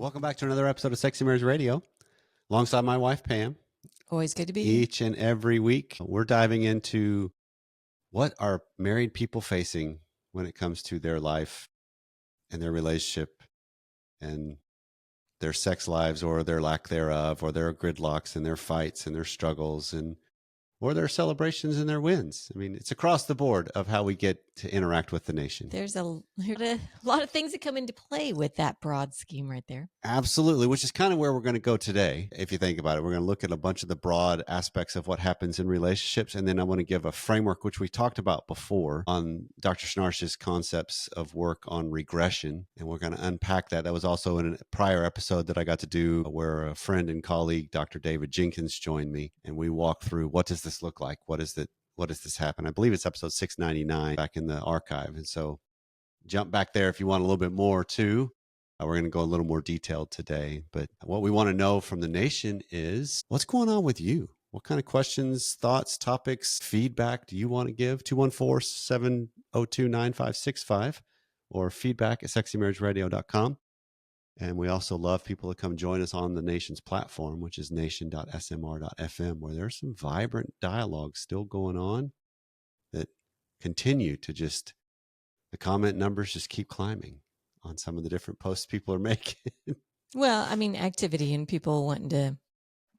Welcome back to another episode of Sexy Marriage Radio, alongside my wife, Pam. Always good to be here. Each and every week, we're diving into what are married people facing when it comes to their life and their relationship and their sex lives or their lack thereof, or their gridlocks and their fights and their struggles or their celebrations and their wins. I mean, it's across the board of how we get to interact with the nation. There's a lot of things that come into play with that broad scheme right there. Absolutely, which is kind of where we're going to go today. If you think about it, we're going to look at a bunch of the broad aspects of what happens in relationships. And then I want to give a framework, which we talked about before on Dr. Schnarch's concepts of work on regression. And we're going to unpack that. That was also in a prior episode that I got to do where a friend and colleague, Dr. David Jenkins, joined me. And we walked through, what does this look like? What does this happen? I believe it's episode 699 back in the archive. And so jump back there if you want a little bit more too. We're going to go a little more detailed today, but what we want to know from the nation is what's going on with you? What kind of questions, thoughts, topics, feedback do you want to give? 214-702-9565 or feedback@sexymarriageradio.com. And we also love people to come join us on the nation's platform, which is nation.smr.fm, where there's some vibrant dialogue still going on that continue to just, the comment numbers just keep climbing on some of the different posts people are making. Well, I mean, activity and people wanting to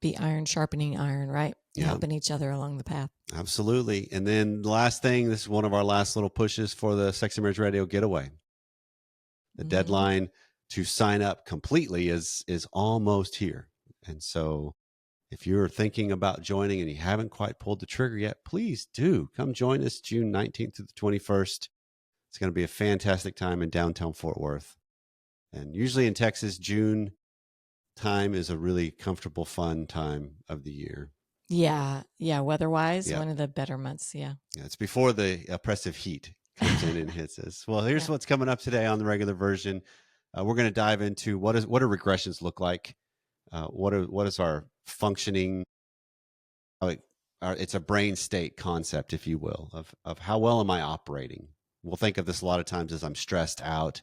be iron sharpening iron, right? Yeah. Helping each other along the path. Absolutely. And then the last thing, this is one of our last little pushes for the Sexy Marriage Radio Getaway. The deadline to sign up completely is almost here. And so if you're thinking about joining and you haven't quite pulled the trigger yet, please do come join us June 19th to the 21st. It's going to be a fantastic time in downtown Fort Worth. And usually in Texas, June time is a really comfortable, fun time of the year. Yeah. Weather-wise, one of the better months. Yeah. It's before the oppressive heat comes in and hits us. Well, here's what's coming up today on the regular version. We're going to dive into what do regressions look like? What is our functioning? It's a brain state concept, if you will, of how well am I operating? We'll think of this a lot of times as I'm stressed out,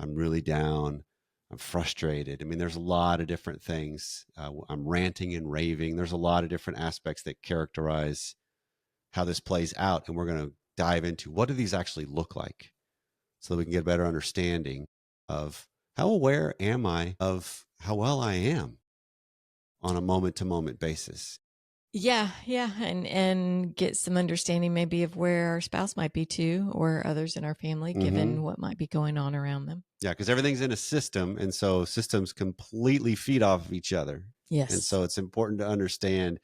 I'm really down, I'm frustrated. I mean, there's a lot of different things. I'm ranting and raving. There's a lot of different aspects that characterize how this plays out. And we're going to dive into what do these actually look like so that we can get a better understanding of how aware am I of how well I am on a moment-to-moment basis. Yeah. And get some understanding maybe of where our spouse might be too, or others in our family, given what might be going on around them. Yeah, because everything's in a system. And so systems completely feed off of each other. Yes. And so it's important to understand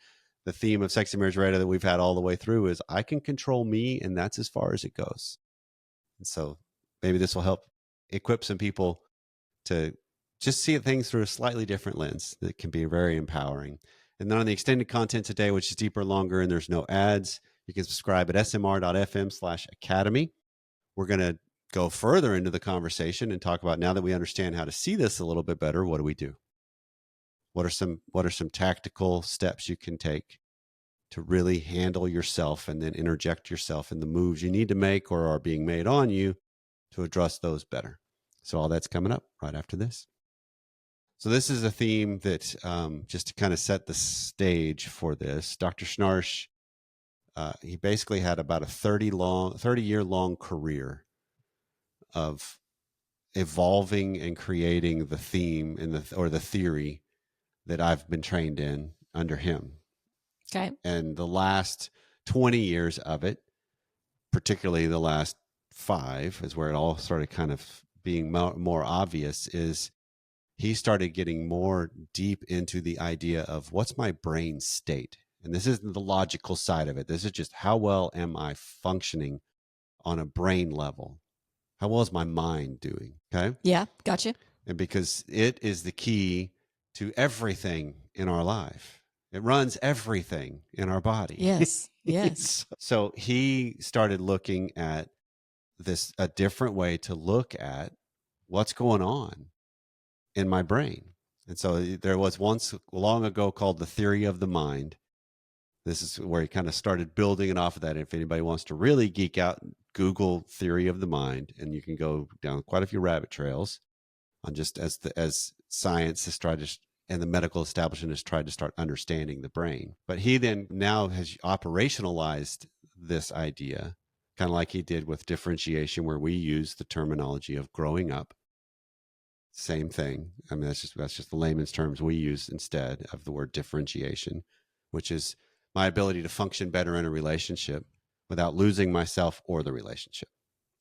the theme of Sexy Marriage Radio that we've had all the way through is I can control me, and that's as far as it goes. And so maybe this will help equip some people to just see things through a slightly different lens that can be very empowering. And then on the extended content today, which is deeper, longer, and there's no ads, you can subscribe at smr.fm/academy. We're going to go further into the conversation and talk about, now that we understand how to see this a little bit better, what do we do? What are some tactical steps you can take to really handle yourself and then interject yourself in the moves you need to make or are being made on you to address those better? So all that's coming up right after this. So this is a theme that just to kind of set the stage for this, Dr. Schnarch, he basically had about a 30-year-long career of evolving and creating the theme or the theory that I've been trained in under him. Okay. And the last 20 years of it, particularly the last 5, is where it all started kind of being more obvious, is he started getting more deep into the idea of what's my brain state. And this isn't the logical side of it. This is just how well am I functioning on a brain level? How well is my mind doing? Okay. Yeah. Gotcha. And because it is the key to everything in our life. It runs everything in our body. Yes. Yes. So he started looking at a different way to look at what's going on in my brain. And so there was once long ago called the theory of the mind. This is where he kind of started building it off of that. If anybody wants to really geek out, Google theory of the mind, and you can go down quite a few rabbit trails on just as science has tried to, and the medical establishment has tried to start understanding the brain. But he then now has operationalized this idea, kind of like he did with differentiation, where we use the terminology of growing up. Same thing. I mean, that's just the layman's terms we use instead of the word differentiation, which is my ability to function better in a relationship without losing myself or the relationship.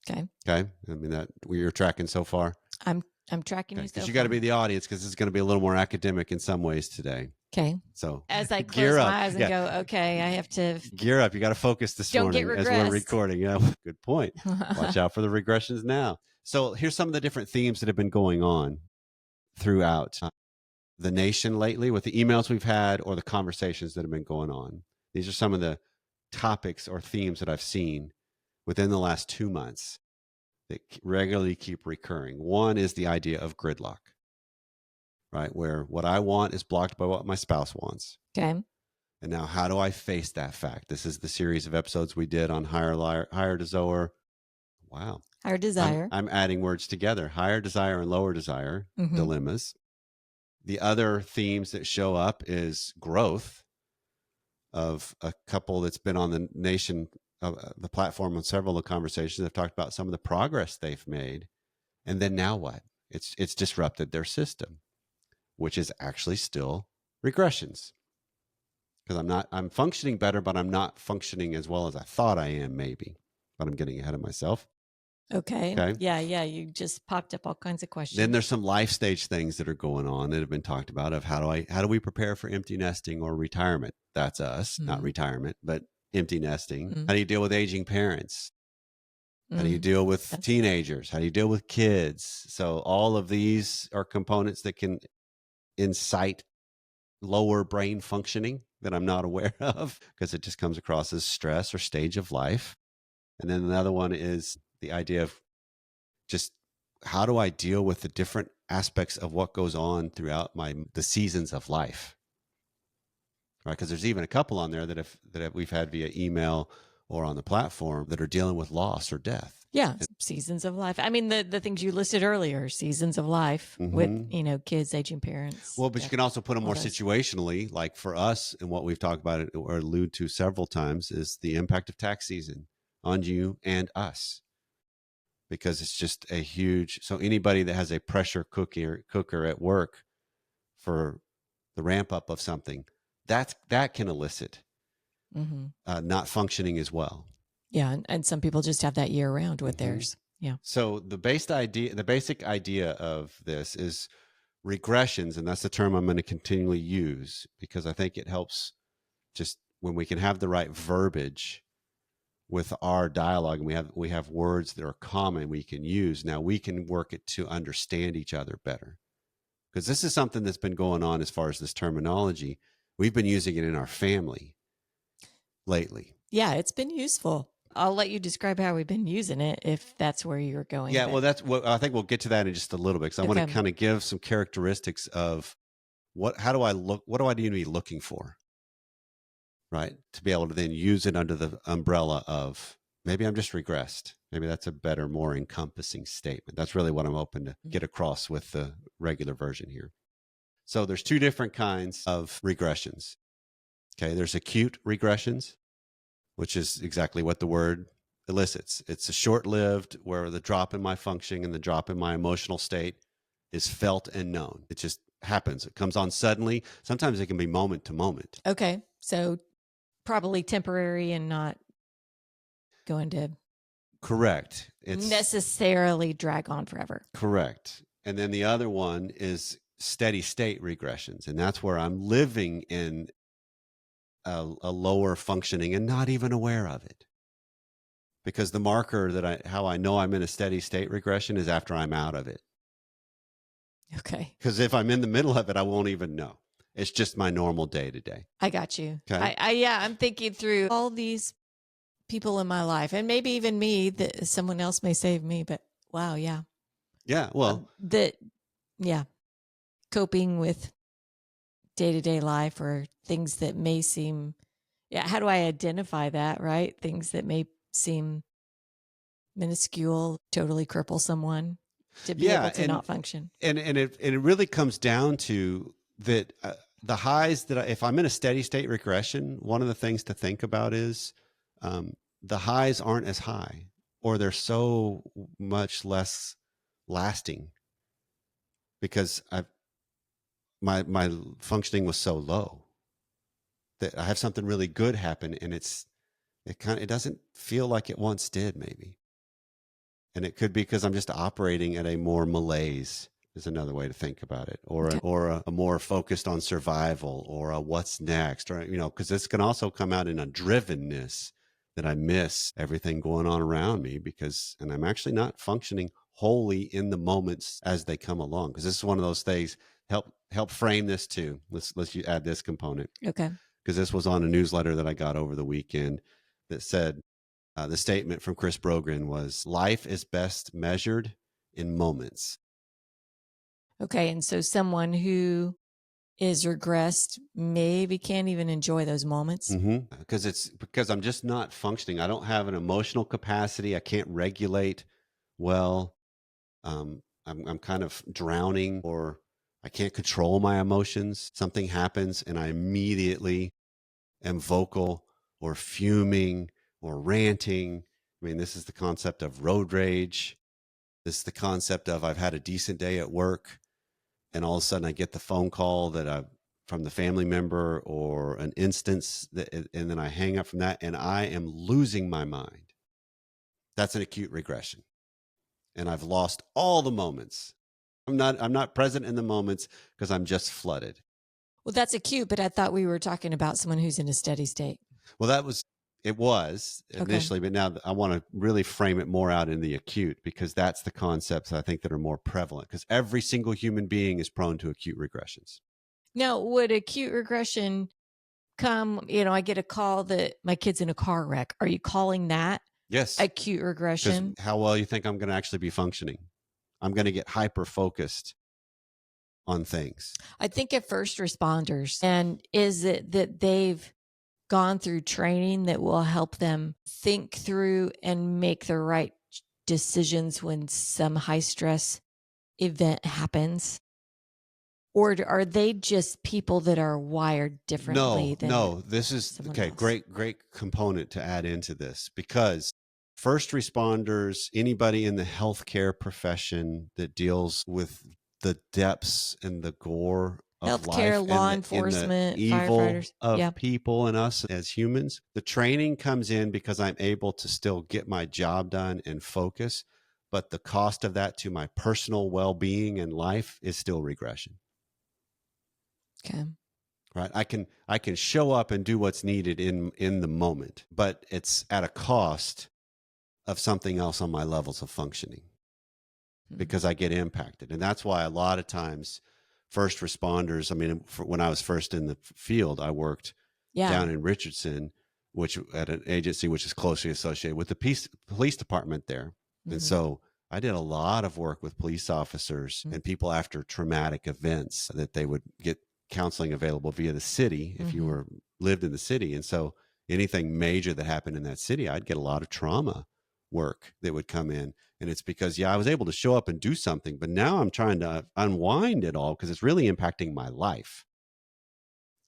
Okay. Okay. I mean, that you're tracking so far. I'm tracking you so Because you far. got to be the audience, because this is going to be a little more academic in some ways today. Okay. So As I gear close up. my eyes and go, okay, I have to Gear up. You got to focus this don't get morning as we're regressed. recording. Yeah, good point. Watch out for the regressions now. So here's some of the different themes that have been going on throughout the nation lately with the emails we've had or the conversations that have been going on. These are some of the topics or themes that I've seen within the last 2 months that regularly keep recurring. One is the idea of gridlock, right? Where what I want is blocked by what my spouse wants. Okay. And now, how do I face that fact? This is the series of episodes we did on higher desire. Wow. Higher desire. I'm adding words together: higher desire and lower desire dilemmas. The other themes that show up is growth of a couple that's been on the nation, the platform on several of the conversations. I've talked about some of the progress they've made. And then now what? It's disrupted their system, which is actually still regressions. Because I'm functioning better, but I'm not functioning as well as I thought I am, maybe. But I'm getting ahead of myself. Okay. Okay. Yeah. You just popped up all kinds of questions. Then there's some life stage things that are going on that have been talked about of how do we prepare for empty nesting or retirement? That's us, not retirement, but empty nesting. How do you deal with aging parents? How do you deal with teenagers? How do you deal with kids? So all of these are components that can incite lower brain functioning that I'm not aware of, because it just comes across as stress or stage of life. And then another one is the idea of just how do I deal with the different aspects of what goes on throughout the seasons of life, right? Because there's even a couple on there that we've had via email or on the platform that are dealing with loss or death. Yeah, seasons of life. I mean, the things you listed earlier, seasons of life with, kids, aging parents. Well, but you can also put them more situationally, like for us, and what we've talked about or allude to several times is the impact of tax season on you and us. Because it's just a huge, so anybody that has a pressure cooker at work for the ramp up of something, that can elicit not functioning as well. Yeah, and some people just have that year round with theirs. Yeah. So the basic idea of this is regressions, and that's the term I'm going to continually use because I think it helps just when we can have the right verbiage with our dialogue, and we have words that are common we can use. Now we can work it to understand each other better, because this is something that's been going on as far as this terminology. We've been using it in our family lately. Yeah, it's been useful. I'll let you describe how we've been using it if that's where you're going. Yeah, well, that's what I think we'll get to that in just a little bit, because I want to kind of give some characteristics of how do I look, what do I need to be looking for, right? To be able to then use it under the umbrella of maybe I'm just regressed. Maybe that's a better, more encompassing statement. That's really what I'm hoping to get across with the regular version here. So there's two different kinds of regressions. Okay, there's acute regressions, which is exactly what the word elicits. It's a short-lived, where the drop in my functioning and the drop in my emotional state is felt and known. It just happens. It comes on suddenly. Sometimes it can be moment to moment. Okay, so probably temporary and not going to Correct. It's necessarily drag on forever. Correct. And then the other one is steady state regressions. And that's where I'm living in a lower functioning and not even aware of it. Because the marker how I know I'm in a steady state regression is after I'm out of it. Okay. Because if I'm in the middle of it, I won't even know. It's just my normal day to day. I got you. Okay. I'm thinking through all these people in my life, and maybe even me, that someone else may save me, but wow. Yeah. Yeah. Well, coping with day-to-day life or things that may seem, how do I identify that, right? Things that may seem minuscule, totally cripple someone. to be Yeah, able to not function. and it really comes down to that the highs that if I'm in a steady state regression, one of the things to think about is um, the highs aren't as high, or they're so much less lasting because my functioning was so low that I have something really good happen, and it doesn't feel like it once did, maybe. And it could be because I'm just operating at a more malaise is another way to think about it, Okay. or a more focused on survival, or a what's next, or because this can also come out in a drivenness that I miss everything going on around me and I'm actually not functioning wholly in the moments as they come along. Because this is one of those things. Help frame this too. Let's you add this component, Okay. because this was on a newsletter that I got over the weekend that said the statement from Chris Brogan was, life is best measured in moments. Okay. And so someone who is regressed maybe can't even enjoy those moments. Because I'm just not functioning. I don't have an emotional capacity. I can't regulate well. I'm kind of drowning, or I can't control my emotions. Something happens and I immediately am vocal or fuming or ranting. I mean, this is the concept of road rage. This is the concept of I've had a decent day at work, and all of a sudden I get the phone call from the family member or an instance and then I hang up from that and I am losing my mind. That's an acute regression. And I've lost all the moments. I'm not present in the moments because I'm just flooded. Well, that's acute, but I thought we were talking about someone who's in a steady state. Well, it was Okay. initially, but now I want to really frame it more out in the acute, because that's the concepts I think that are more prevalent, because every single human being is prone to acute regressions. Now, would acute regression come, I get a call that my kid's in a car wreck. Are you calling that Yes, acute because regression? how well you think I'm going to actually be functioning? I'm going to get hyper focused on things. I think at first responders, and is it that they've gone through training that will help them think through and make the right decisions when some high stress event happens? Or are they just people that are wired differently than No, this is someone okay. else? Great component to add into this, because first responders, anybody in the healthcare profession that deals with the depths and the gore of life Healthcare, and law the enforcement, evil firefighters. of Yeah. people and us as humans, the training comes in because I'm able to still get my job done and focus. But the cost of that to my personal well-being and life is still regression. Okay. Right, I can show up and do what's needed in the moment, but it's at a cost of something else on my levels of functioning, Hmm. because I get impacted. And that's why a lot of times first responders, I mean, when I was first in the field, I worked Yeah. down in Richardson, which at an agency which is closely associated with the police department there. And Mm-hmm. so I did a lot of work with police officers and people after traumatic events, that they would get counseling available via the city if you Mm-hmm. lived in the city. And so anything major that happened in that city, I'd get a lot of trauma work that would come in. And it's because, yeah, I was able to show up and do something, but now I'm trying to unwind it all because it's really impacting my life.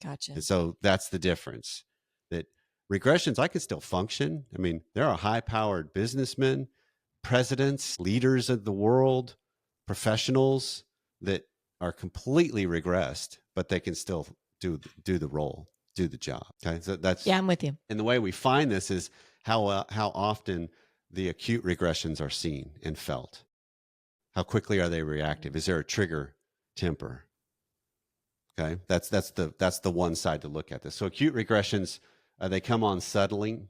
Gotcha. And so that's the difference. That regressions, I can still function. I mean, there are high powered businessmen, presidents, leaders of the world, professionals that are completely regressed, but they can still do the role, do the job. Okay. So Yeah, I'm with you. and the way we find this is how often the acute regressions are seen and felt. How quickly are they reactive? Is there a trigger temper? Okay, that's the one side to look at this. So acute regressions, they come on suddenly,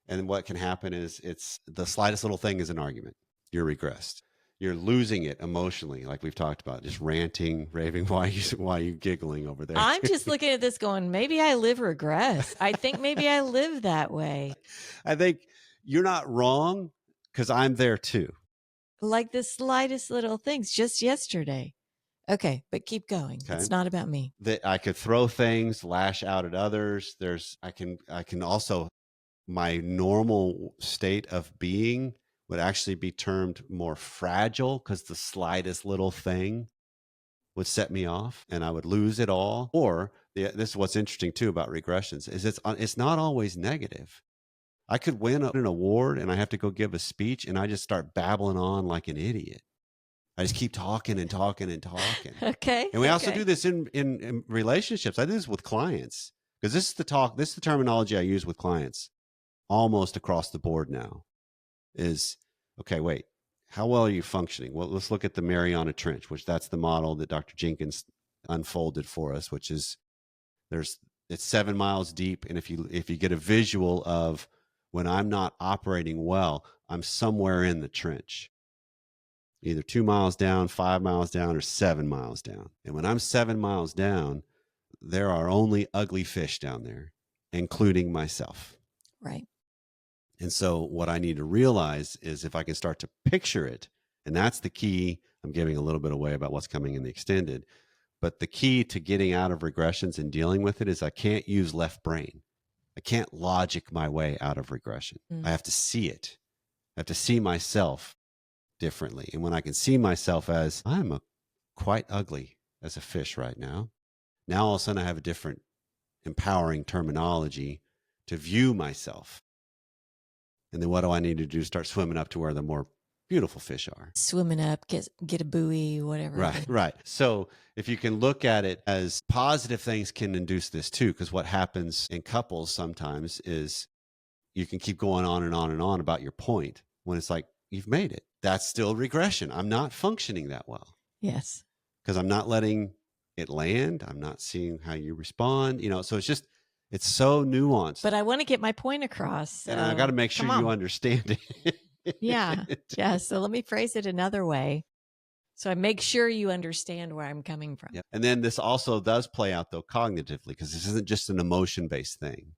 and what can happen is it's the slightest little thing is an argument. You're regressed. You're losing it emotionally, like we've talked about, just ranting, raving. Why are you giggling over there? I'm just looking at this going, maybe I live regress. I think maybe I live that way. I think you're not wrong, because I'm there too. Like the slightest little things just yesterday. Okay, but keep going. Okay, It's not about me. that I could throw things, lash out at others. I can also, my normal state of being would actually be termed more fragile because the slightest little thing would set me off and I would lose it all. Or this is what's interesting too about regressions is it's not always negative. I could win an award and I have to go give a speech and I just start babbling on like an idiot. I just keep talking and talking and talking. Okay. And we also do this in relationships. I do this with clients because this is the terminology I use with clients almost across the board now is, okay, wait, how well are you functioning? Well, let's look at the Mariana Trench, which that's the model that Dr. Jenkins unfolded for us, which is it's 7 miles deep. And if you get a visual of when I'm not operating well, I'm somewhere in the trench, either 2 miles down, 5 miles down, or 7 miles down. And when I'm 7 miles down, there are only ugly fish down there, including myself. Right. And so what I need to realize is if I can start to picture it, and that's the key. I'm giving a little bit away about what's coming in the extended, but the key to getting out of regressions and dealing with it is I can't use left brain. I can't logic my way out of regression. I have to see it. I have to see myself differently. And when I can see myself as I'm quite ugly as a fish right now, now all of a sudden I have a different empowering terminology to view myself. And then what do I need to do? Start swimming up to where the more beautiful fish are. Swimming up, get a buoy, whatever. Right. So if you can look at it as positive things can induce this too, because what happens in couples sometimes is you can keep going on and on and on about your point when it's like, you've made it. That's still regression. I'm not functioning that well. Yes. Because I'm not letting it land. I'm not seeing how you respond, so it's so nuanced. But I want to get my point across. So and I got to make sure you understand it. Yeah. So let me phrase it another way. So I make sure you understand where I'm coming from. Yep. And then this also does play out though cognitively, because this isn't just an emotion-based thing.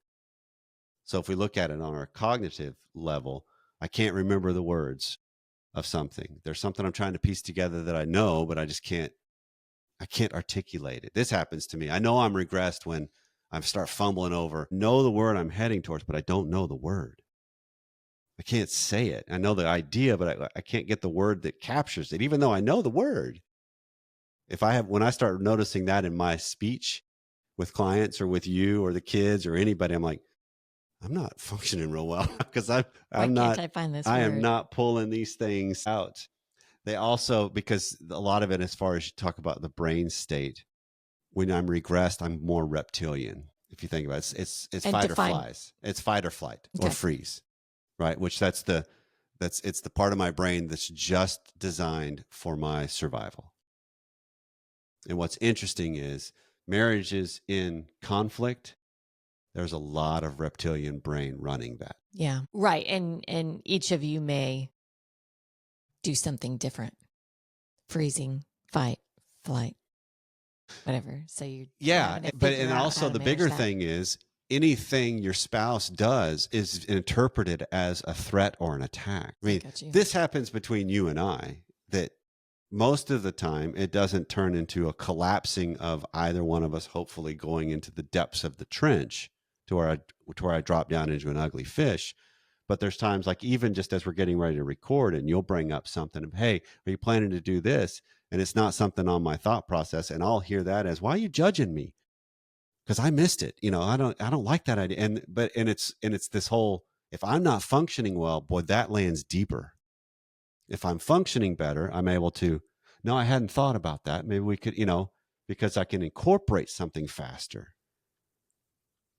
So if we look at it on our cognitive level, I can't remember the words of something. There's something I'm trying to piece together that I know, but I can't articulate it. This happens to me. I know I'm regressed when I start fumbling over, know the word I'm heading towards, but I don't know the word. I can't say it. I know the idea, but I can't get the word that captures it, even though I know the word. When I start noticing that in my speech with clients or with you or the kids or anybody, I'm like, I'm not functioning real well because I am not pulling these things out. They also, because a lot of it, as far as you talk about the brain state, when I'm regressed, I'm more reptilian. If you think about it, it's fight or flies. It's fight or flight or freeze, right? Which it's the part of my brain that's just designed for my survival. And what's interesting is marriages in conflict, there's a lot of reptilian brain running that. Yeah, right. And each of you may do something different. Freezing, fight, flight, whatever. So and also the bigger thing is anything your spouse does is interpreted as a threat or an attack. I mean, this happens between you and I, that most of the time it doesn't turn into a collapsing of either one of us, hopefully going into the depths of the trench to where I drop down into an ugly fish. But there's times, like even just as we're getting ready to record, and you'll bring up something of, hey, are you planning to do this? And it's not something on my thought process. And I'll hear that as, why are you judging me? Because I missed it. I don't like that idea. And it's this whole, if I'm not functioning well, boy, that lands deeper. If I'm functioning better, I'm able to, no, I hadn't thought about that. Maybe we could, because I can incorporate something faster.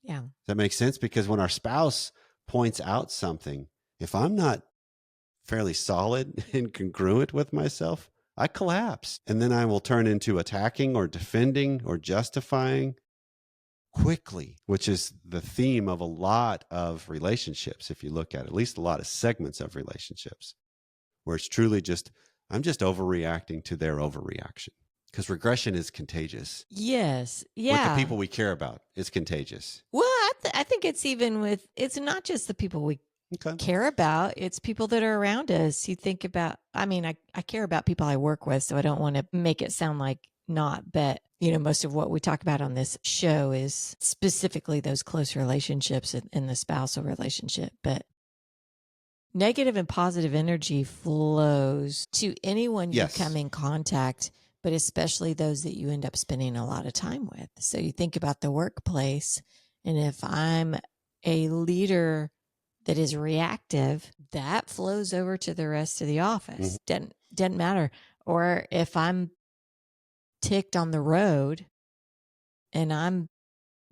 Yeah. Does that make sense? Because when our spouse points out something, if I'm not fairly solid and congruent with myself, I collapse. And then I will turn into attacking or defending or justifying quickly, which is the theme of a lot of relationships. If you look at least a lot of segments of relationships, where it's truly just, I'm just overreacting to their overreaction. Because regression is contagious. Yes. Yeah. With the people we care about, it's contagious. Well, I think it's even it's not just the people we care about. It's people that are around us. You think about, I care about people I work with, so I don't want to make it sound like not, but most of what we talk about on this show is specifically those close relationships in the spousal relationship. But negative and positive energy flows to anyone you come Yes. in contact, but especially those that you end up spending a lot of time with. So you think about the workplace, and if I'm a leader that is reactive, that flows over to the rest of the office. Doesn't matter. Or if I'm ticked on the road and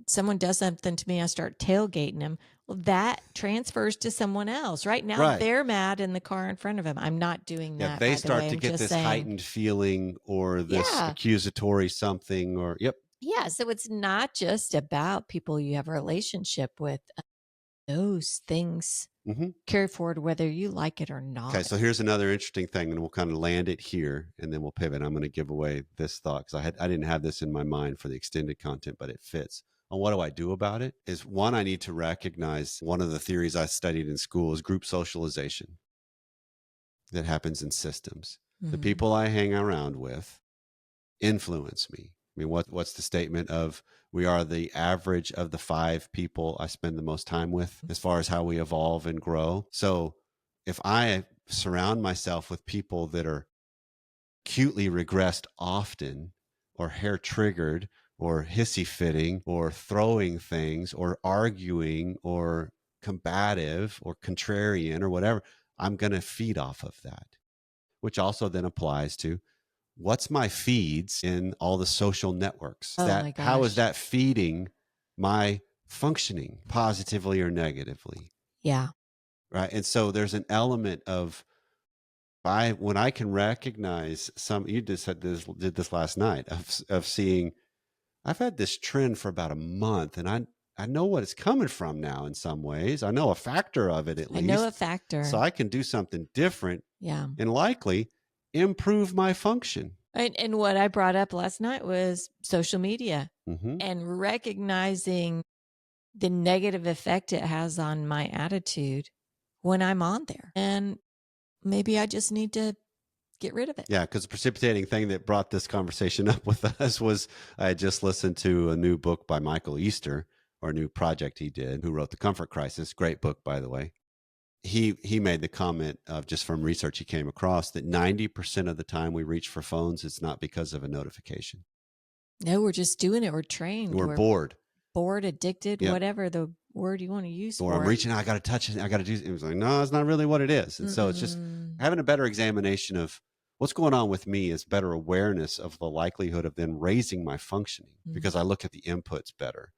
someone does something to me, I start tailgating them. Well, that transfers to someone else. Right now, Right. they're mad in the car in front of him. I'm not doing Yeah, that, they by the way. start to I'm get just this saying, heightened feeling or this yeah. accusatory something or yep. Yeah. So it's not just about people you have a relationship with. Those things hmm carry forward whether you like it or Okay, not. so here's another interesting thing, and we'll kind of land it here, and then we'll pivot. I'm going to give away this thought because I didn't have this in my mind for the extended content, but it fits. And what do I do about it? Is one, I need to recognize one of the theories I studied in school is group socialization that happens in systems. The Mm-hmm. people I hang around with influence me. I mean, what's the statement of we are the average of the 5 people I spend the most time with as far as how we evolve and grow. So if I surround myself with people that are acutely regressed often or hair triggered or hissy fitting or throwing things or arguing or combative or contrarian or whatever, I'm going to feed off of that, which also then applies to what's my feeds in all the social networks. Oh my How is gosh. that feeding my functioning positively or negatively? Yeah. Right. And so there's an element of when I can recognize you just did this last night of seeing I've had this trend for about a month and I know what it's coming from now in some ways. I know a factor of it at I know a least. So factor. I can do something different Yeah. and likely improve my function. And what I brought up last night was social media hmm and recognizing the negative effect it has on my attitude when I'm on there. And maybe I just need to get rid of it. Yeah, because the precipitating thing that brought this conversation up with us was I had just listened to a new book by Michael Easter, or a new project he did, who wrote The Comfort Crisis. Great book, by the way. He made the comment of just from research he came across that 90% of the time we reach for phones, it's not because of a notification. No, we're just doing it. We're trained. We're We're bored. bored, addicted, Yep. whatever the word you want to use Or I'm for it. reaching out, I got to touch it. I got to do it. It was like, no, it's not really what it is. And so it's just Mm-mm. having a better examination of what's going on with me is better awareness of the likelihood of then raising my functioning because I look at the inputs better.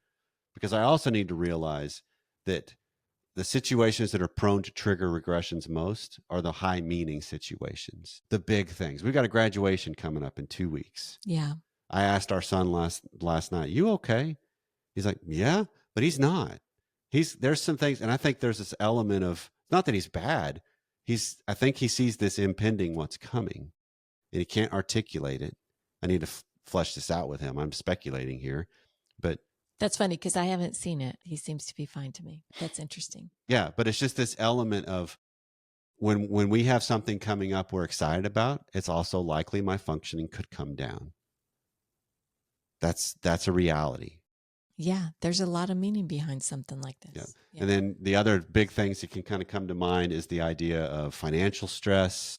Because I also need to realize that the situations that are prone to trigger regressions most are the high meaning situations, the big things. We've got a graduation coming up in 2 weeks. Yeah. I asked our son last night, "You okay?" He's like, "Yeah," but he's not. There's some things, and I think there's this element of not that he's bad. I think he sees this impending what's coming, and he can't articulate it. I need to flesh this out with him. I'm speculating here, but That's funny because I haven't seen it. He seems to be fine to me. That's interesting. yeah, but it's just this element of when we have something coming up we're excited about, it's also likely my functioning could come down. That's a reality. Yeah. There's a lot of meaning behind something like Yeah. this. Yeah. And then the other big things that can kind of come to mind is the idea of financial stress,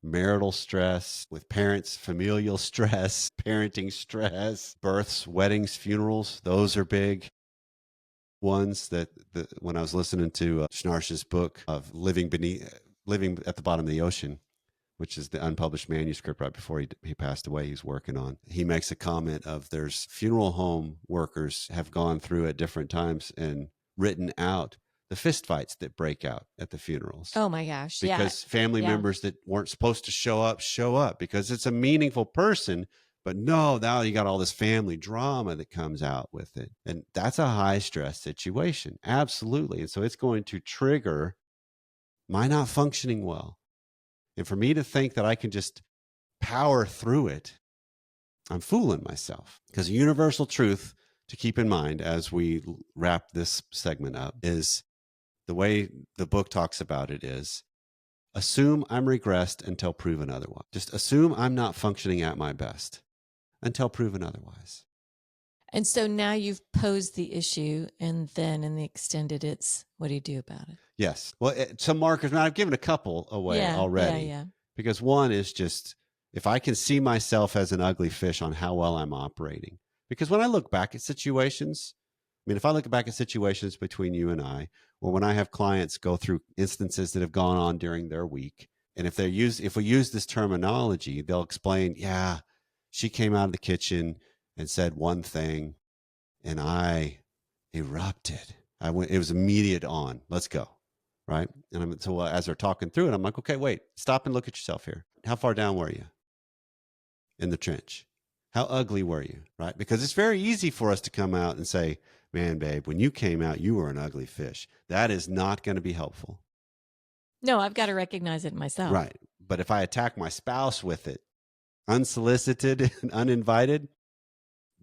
marital stress with parents, familial stress, parenting stress, births, weddings, funerals. Those are big ones when I was listening to Schnarch's book of living at the bottom of the ocean, which is the unpublished manuscript right before he passed away, he's working on. He makes a comment of there's funeral home workers have gone through at different times and written out the fistfights that break out at the funerals Oh my gosh. Yeah. because family Yeah. members that weren't supposed to show up because it's a meaningful person. But no, now you got all this family drama that comes out with it. And that's a high stress situation. Absolutely. And so it's going to trigger my not functioning well. And for me to think that I can just power through it, I'm fooling myself. Because a universal truth to keep in mind as we wrap this segment up is the way the book talks about it is assume I'm regressed until proven otherwise. Just assume I'm not functioning at my best until proven otherwise. And so now you've posed the issue, and then in the extended, it's what do you do about it? Yes. Well, some markers, now I've given a couple away Yeah, yeah, already, yeah. because one is just if I can see myself as an ugly fish on how well I'm operating. Because when I look back at situations, I mean, if I look back at situations between you and I, or when I have clients go through instances that have gone on during their week, and if we use this terminology, they'll explain, yeah, she came out of the kitchen and said one thing, and I erupted. It was immediate on. Let's go. Right. So as they're talking through it, I'm like, okay, wait, stop and look at yourself here. How far down were you in the trench? How ugly were you? Right. Because it's very easy for us to come out and say, man, babe, when you came out, you were an ugly fish. That is not going to be helpful. No, I've got to recognize it myself. Right. But if I attack my spouse with it, unsolicited and uninvited,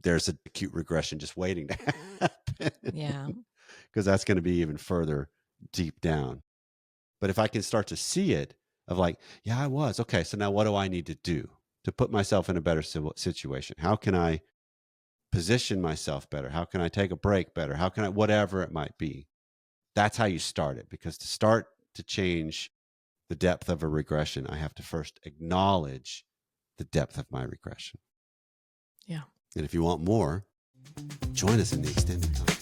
there's an acute regression just waiting to happen. Yeah. Because that's going to be even further deep down. But if I can start to see it of like, yeah, I was. Okay, so now what do I need to do to put myself in a better situation? How can I position myself better? How can I take a break better? How can I, whatever it might be? That's how you start it. Because to start to change the depth of a regression, I have to first acknowledge the depth of my regression. Yeah. And if you want more, join us in the extended content.